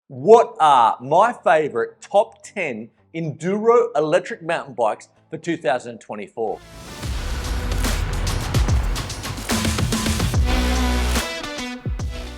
What are my favorite top 10 Enduro electric mountain bikes for 2024?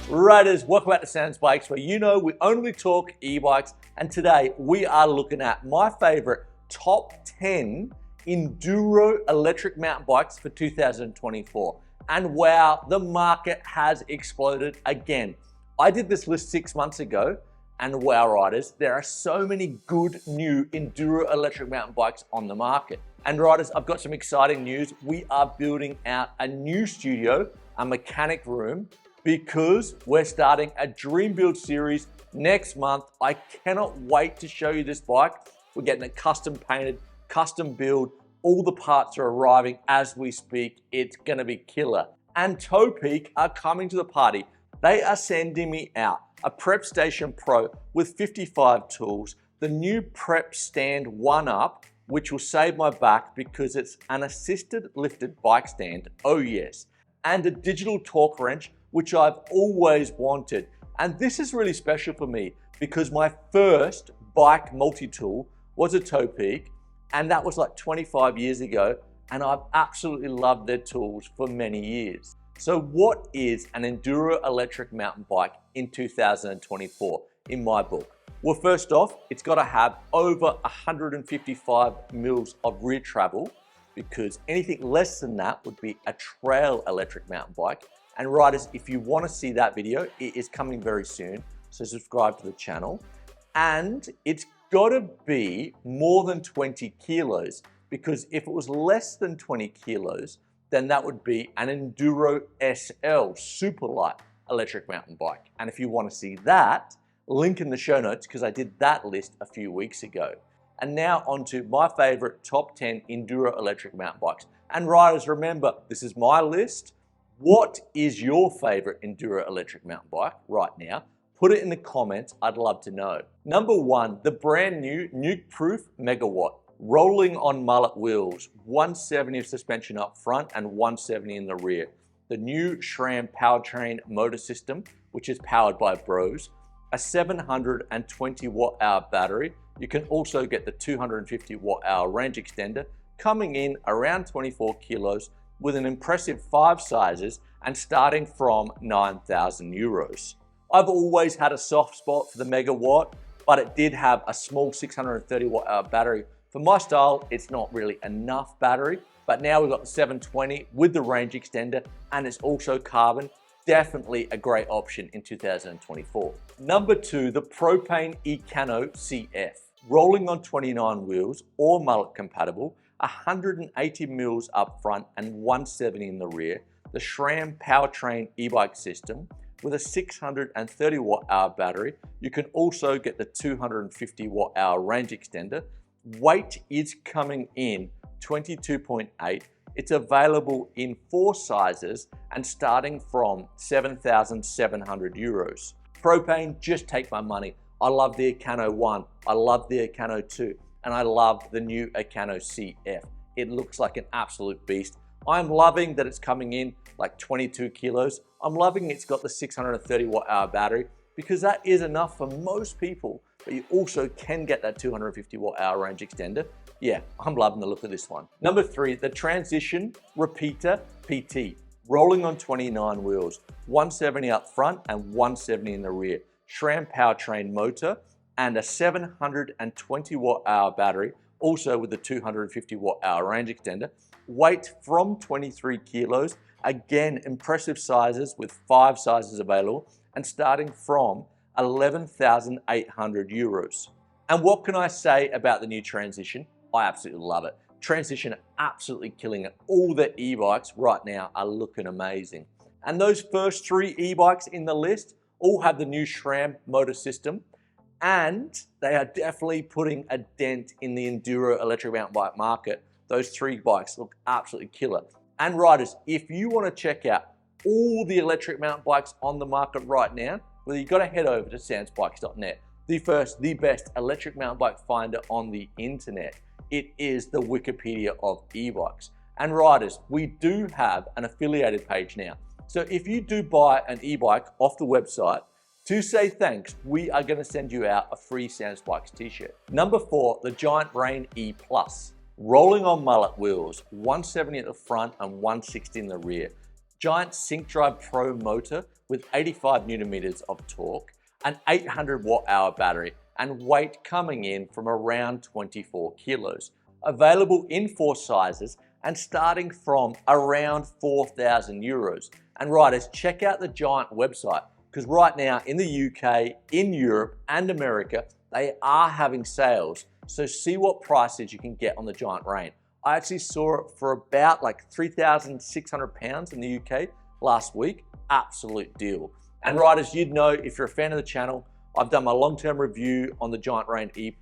Riders, welcome back to Sam's Bikes, where you know we only talk e-bikes, and today we are looking at my favorite top 10 Enduro electric mountain bikes for 2024. And wow, the market has exploded again. I did this list 6 months ago, and wow, riders, there are so many good new Enduro electric mountain bikes on the market. And riders, I've got some exciting news. We are building out a new studio, a mechanic room, because we're starting a Dream Build series next month. I cannot wait to show you this bike. We're getting it custom painted, custom build. All the parts are arriving as we speak. It's gonna be killer. And Topeak are coming to the party. They are sending me out a Prep Station Pro with 55 tools, the new Prep Stand 1-Up, which will save my back because it's an assisted lifted bike stand, oh yes, and a digital torque wrench, which I've always wanted. And this is really special for me because my first bike multi-tool was a Topeak, and that was like 25 years ago, and I've absolutely loved their tools for many years. So what is an Enduro electric mountain bike in 2024 in my book? Well, first off, it's got to have over 155 mils of rear travel, because anything less than that would be a trail electric mountain bike. And riders, if you want to see that video, it is coming very soon, so subscribe to the channel. And it's got to be more than 20 kilos, because if it was less than 20 kilos, then that would be an Enduro SL super light electric mountain bike. And if you want to see that, link in the show notes, because I did that list a few weeks ago. And now on to my favorite top 10 Enduro electric mountain bikes. And riders, remember, this is my list. What is your favorite Enduro electric mountain bike right now? Put it in the comments, I'd love to know. Number 1, the brand new Nukeproof Megawatt. Rolling on mullet wheels, 170 of suspension up front and 170 in the rear. The new Sram Powertrain motor system, which is powered by Bros. A 720 watt-hour battery. You can also get the 250 watt-hour range extender, coming in around 24 kilos with an impressive 5 sizes and starting from 9,000 euros. I've always had a soft spot for the Megawatt, but it did have a small 630 watt-hour battery. For my style, it's not really enough battery, but now we've got the 720 with the range extender, and it's also carbon. Definitely a great option in 2024. Number 2, the Propain Ekano CF. Rolling on 29 wheels, or mullet compatible, 180 mils up front and 170 in the rear. The Sram Powertrain e-bike system with a 630 watt-hour battery. You can also get the 250 watt-hour range extender. Weight is coming in 22.8. It's available in 4 sizes and starting from 7,700 euros. Propain, just take my money. I love the Ekano 1, I love the Ekano 2, and I love the new Ekano CF. It looks like an absolute beast. I'm loving that it's coming in like 22 kilos. I'm loving it's got the 630 watt-hour battery, because that is enough for most people, but you also can get that 250 watt-hour range extender. Yeah, I'm loving the look of this one. Number 3, the Transition Repeater PT. Rolling on 29 wheels, 170 up front and 170 in the rear. Sram Powertrain motor and a 720 watt-hour battery, also with the 250 watt-hour range extender. Weight from 23 kilos. Again, impressive sizes with 5 sizes available and starting from 11,800 euros. And what can I say about the new Transition? I absolutely love it. Transition are absolutely killing it. All the e-bikes right now are looking amazing. And those first 3 e-bikes in the list all have the new Sram motor system, and they are definitely putting a dent in the Enduro electric mountain bike market. Those 3 bikes look absolutely killer. And riders, if you want to check out all the electric mountain bikes on the market right now, well, you've got to head over to samsbikes.net, the first, the best electric mountain bike finder on the internet. It is the Wikipedia of e-bikes. And riders, we do have an affiliated page now. So if you do buy an e-bike off the website, To say thanks, we are going to send you out a free Sam's Bikes t-shirt. Number 4, the Giant Brain E+. Rolling on mullet wheels, 170 at the front and 160 in the rear. Giant Sync Drive Pro motor with 85 Newton meters of torque, an 800 watt-hour battery, and weight coming in from around 24 kilos. Available in 4 sizes and starting from around 4,000 euros. And riders, check out the Giant website, because right now in the UK, in Europe and America, they are having sales. So see what prices you can get on the Giant Brain. I actually saw it for about like £3,600 in the UK last week. Absolute deal. And riders, you'd know if you're a fan of the channel, I've done my long-term review on the Giant Brain E+.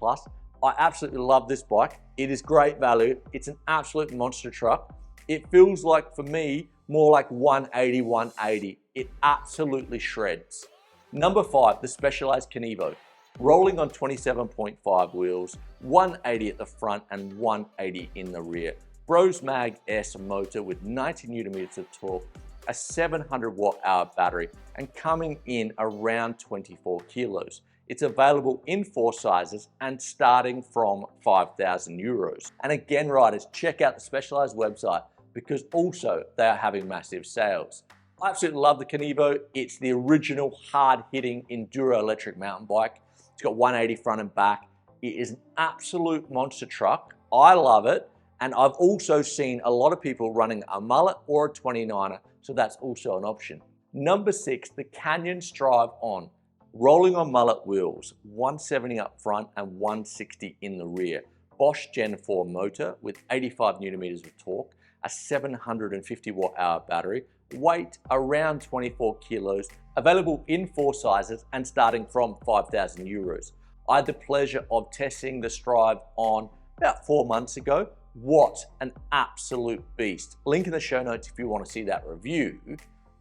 I absolutely love this bike. It is great value. It's an absolute monster truck. It feels like, for me, more like 180. It absolutely shreds. Number 5, the Specialized Kenevo. Rolling on 27.5 wheels, 180 at the front and 180 in the rear. Bros Mag S motor with 90 Newton meters of torque, a 700 watt-hour battery, and coming in around 24 kilos. It's available in 4 sizes and starting from 5,000 euros. And again, riders, check out the Specialized website, because also they are having massive sales. I absolutely love the Kenevo. It's the original hard-hitting Enduro Electric mountain bike. It's got 180 front and back. It is an absolute monster truck. I love it. And I've also seen a lot of people running a mullet or a 29er, so that's also an option. Number 6, the Canyon Strive On. Rolling on mullet wheels, 170 up front and 160 in the rear. Bosch Gen 4 motor with 85 Newton meters of torque, a 750 watt-hour battery, weight around 24 kilos, available in 4 sizes and starting from 5,000 euros. I had the pleasure of testing the Strive On about 4 months ago. What an absolute beast. Link in the show notes if you want to see that review.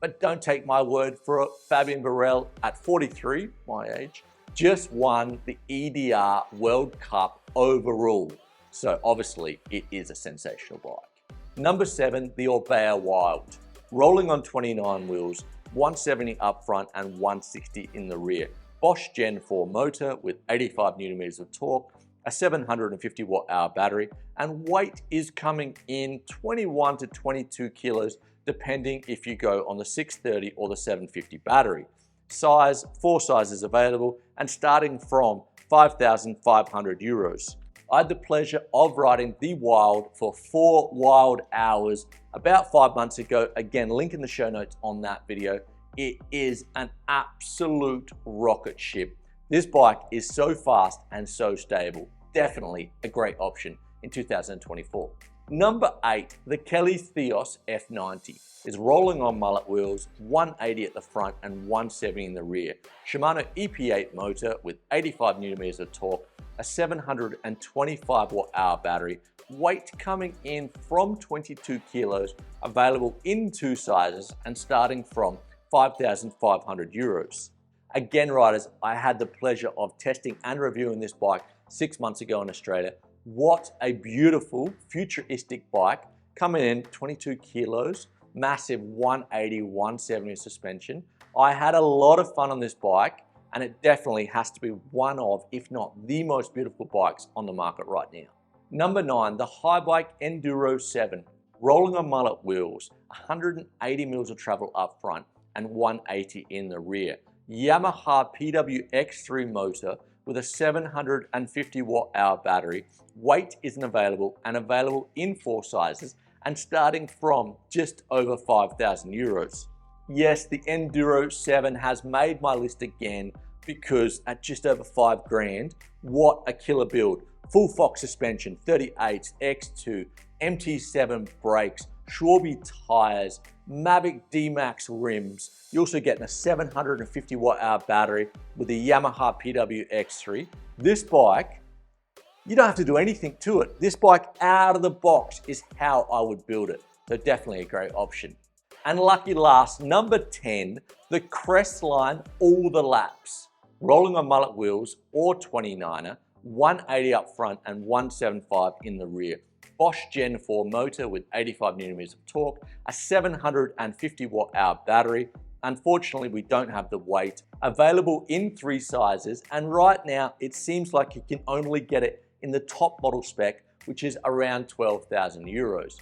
But don't take my word for it. Fabian Burrell, at 43, my age, just won the EDR World Cup overall. So obviously it is a sensational bike. Number 7, the Orbea Wild. Rolling on 29 wheels, 170 up front and 160 in the rear. Bosch Gen 4 motor with 85 Newton meters of torque, a 750 watt-hour battery, and weight is coming in 21 to 22 kilos, depending if you go on the 630 or the 750 battery. Size, 4 sizes available, and starting from 5,500 euros. I had the pleasure of riding the Wild for 4 wild hours about 5 months ago. Again, link in the show notes on that video. It is an absolute rocket ship. This bike is so fast and so stable. Definitely a great option in 2024. Number 8, the Kelly Theos F90 is rolling on mullet wheels, 180 at the front and 170 in the rear. Shimano EP8 motor with 85 Newton meters of torque, a 725 watt-hour battery, weight coming in from 22 kilos, available in 2 sizes and starting from 5,500 euros. Again, riders, I had the pleasure of testing and reviewing this bike 6 months ago in Australia. What a beautiful futuristic bike, coming in 22 kilos, massive 180, 170 suspension. I had a lot of fun on this bike, and it definitely has to be one of, if not the most beautiful bikes on the market right now. Number 9, the Haibike Nduro 7, rolling on mullet wheels, 180 mils of travel up front and 180 in the rear. Yamaha PWX3 motor with a 750 watt-hour battery. Weight isn't available and available in 4 sizes and starting from just over 5,000 euros. Yes, the Enduro 7 has made my list again because at just over 5 grand, what a killer build. Full Fox suspension, 38s, X2, MT7 brakes, Schwalbe tires, Mavic D-Max rims. You're also getting a 750 watt-hour battery with the Yamaha PWX3. This bike, you don't have to do anything to it. This bike out of the box is how I would build it. So definitely a great option. And lucky last, number 10, the Crestline All the Laps. Rolling on mullet wheels or 29er, 180 up front and 175 in the rear. Bosch Gen 4 motor with 85 Nm of torque, a 750 watt-hour battery, Unfortunately, we don't have the weight. Available in 3 sizes, and right now it seems like you can only get it in the top model spec, which is around 12,000 euros.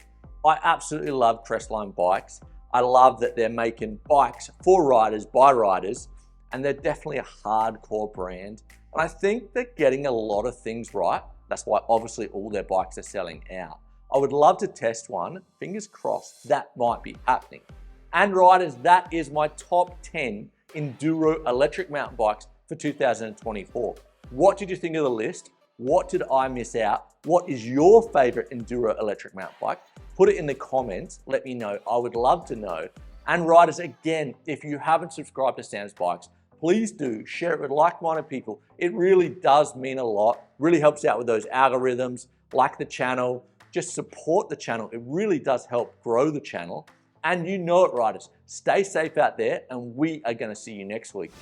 I absolutely love Crestline bikes. I love that they're making bikes for riders by riders, and they're definitely a hardcore brand. And I think they're getting a lot of things right. That's why obviously all their bikes are selling out. I would love to test one. Fingers crossed that might be happening. And riders, that is my top 10 Enduro electric mountain bikes for 2024. What did you think of the list? What did I miss out? What is your favorite Enduro electric mountain bike? Put it in the comments, let me know. I would love to know. And riders, again, if you haven't subscribed to Sam's Bikes, please do share it with like-minded people. It really does mean a lot, really helps out with those algorithms. Like the channel, just support the channel. It really does help grow the channel. And you know it, riders, stay safe out there, and we are gonna see you next week.